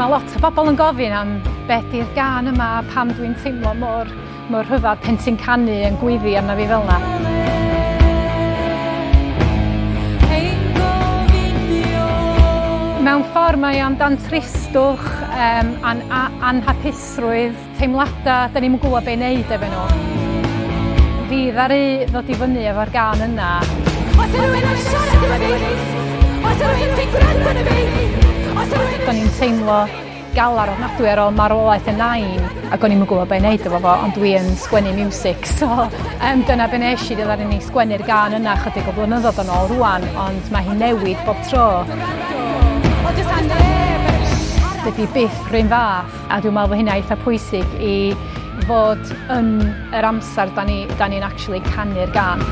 Mae lot o bobl yn gofyn am beth i'r gân yma a pam dwi'n teimlo mor rhyfedd pen ti'n canu yn Gwylia arna fi fel yna. Mewn ffordd mae amdan tristwch, anhapusrwydd, teimladau, da ni'n gwybod beth i wneud efo nhw. Fi ddaru ddod i fyny efo'r gân yna. Os yw rhywun yn siarad efo fi, os yw rhywun sy'n gwrando efo fi, os yw rhywun... Da ni'n teimlo galar ofnadwy ar ôl marwolaeth y nain, ac o'n i'n gwybod beth i wneud efo fo, ond dwi yn sgwennu Miwsig, so dyna be nes i ddaru ni sgwennu'r gân yna chydig o blynyddoedd yn ôl rwan, ond mae hi'n newid bob tro. Dydy byth rhywun fath, a dwi'n meddwl bod hynna eitha pwysig i fod yn yr amser da ni'n actually canu'r gân.